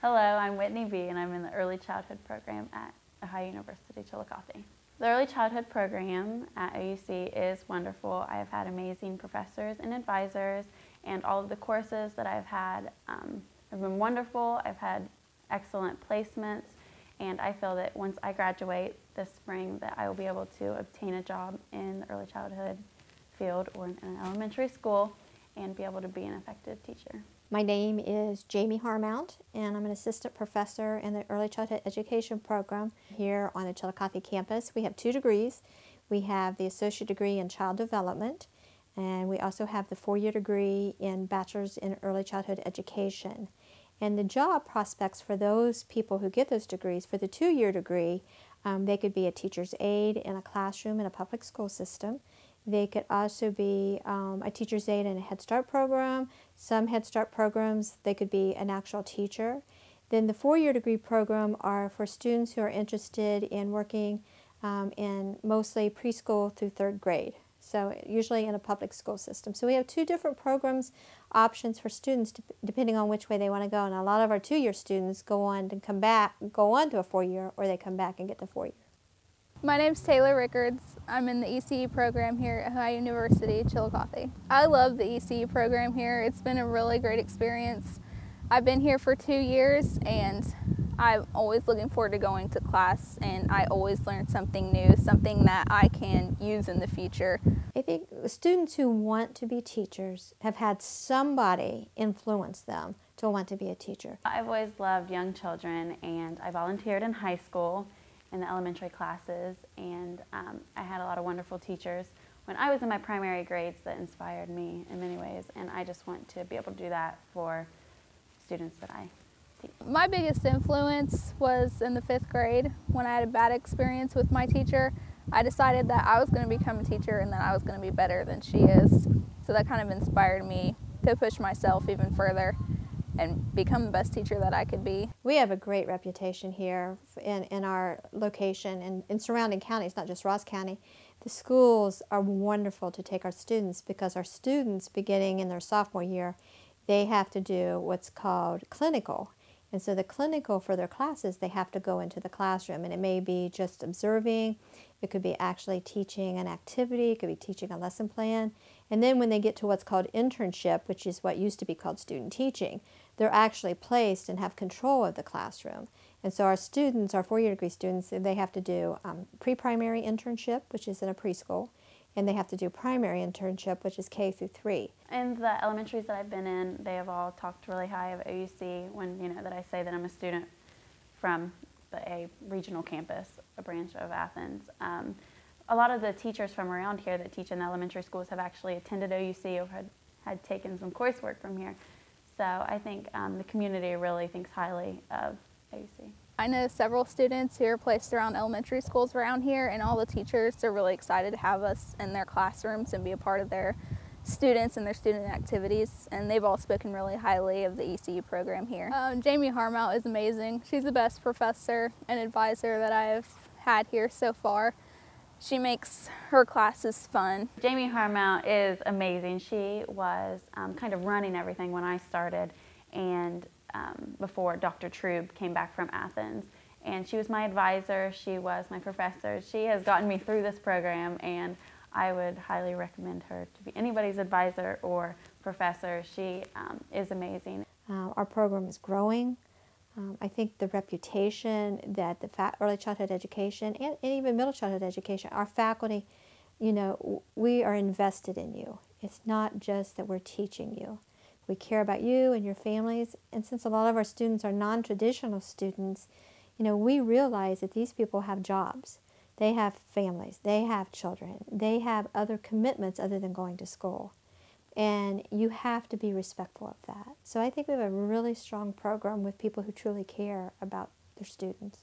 Hello, I'm Whitney B. and I'm in the Early Childhood Program at Ohio University-Chillicothe. The Early Childhood Program at OUC is wonderful. I have had amazing professors and advisors, and all of the courses that I've had have been wonderful. I've had excellent placements, and I feel that once I graduate this spring that I will be able to obtain a job in the early childhood field or in an elementary school and be able to be an effective teacher. My name is Jamie Harmount, and I'm an assistant professor in the Early Childhood Education program here on the Chillicothe campus. We have 2 degrees. We have the associate degree in child development, and we also have the 4-year degree in bachelor's in early childhood education. And the job prospects for those people who get those degrees, for the 2-year degree, they could be a teacher's aide in a classroom in a public school system. They could also be a teacher's aide in a Head Start program. Some Head Start programs, they could be an actual teacher. Then the 4-year degree program are for students who are interested in working in mostly preschool through 3rd grade. So usually in a public school system. So we have 2 different programs options for students depending on which way they want to go. And a lot of our 2-year students go on to go on to a 4-year, or they come back and get the 4-year. My name's Taylor Rickards. I'm in the ECE program here at Ohio University-Chillicothe. I love the ECE program here. It's been a really great experience. I've been here for 2 years, and I'm always looking forward to going to class, and I always learn something new, something that I can use in the future. I think students who want to be teachers have had somebody influence them to want to be a teacher. I've always loved young children, and I volunteered in high school in the elementary classes, and I had a lot of wonderful teachers when I was in my primary grades that inspired me in many ways, and I just want to be able to do that for students that I teach. My biggest influence was in the 5th grade when I had a bad experience with my teacher. I decided that I was going to become a teacher and that I was going to be better than she is. So that kind of inspired me to push myself even further and become the best teacher that I could be. We have a great reputation here in our location and in surrounding counties, not just Ross County. The schools are wonderful to take our students, because our students, beginning in their sophomore year, they have to do what's called clinical. And so the clinical for their classes, they have to go into the classroom, and it may be just observing, it could be actually teaching an activity, it could be teaching a lesson plan. And then when they get to what's called internship, which is what used to be called student teaching, they're actually placed and have control of the classroom. And so our students, our 4-year degree students, they have to do pre-primary internship, which is in a preschool, and they have to do primary internship, which is K through 3. In the elementaries that I've been in, they have all talked really high of OUC when, that I say that I'm a student from a regional campus, a branch of Athens. A lot of the teachers from around here that teach in the elementary schools have actually attended OUC or had taken some coursework from here. So I think the community really thinks highly of OUC. I know several students who are placed around elementary schools around here, and all the teachers are really excited to have us in their classrooms and be a part of their students and their student activities, and they've all spoken really highly of the ECE program here. Jamie Harmount is amazing. She's the best professor and advisor that I've had here so far. She makes her classes fun. Jamie Harmount is amazing. She was kind of running everything when I started, and before Dr. Trube came back from Athens. And she was my advisor, she was my professor. She has gotten me through this program, and I would highly recommend her to be anybody's advisor or professor. She is amazing. Our program is growing. I think the reputation that the early childhood education and even middle childhood education, our faculty, we are invested in you. It's not just that we're teaching you. We care about you and your families, and since a lot of our students are non-traditional students, we realize that these people have jobs. They have families, they have children, they have other commitments other than going to school. And you have to be respectful of that. So I think we have a really strong program with people who truly care about their students.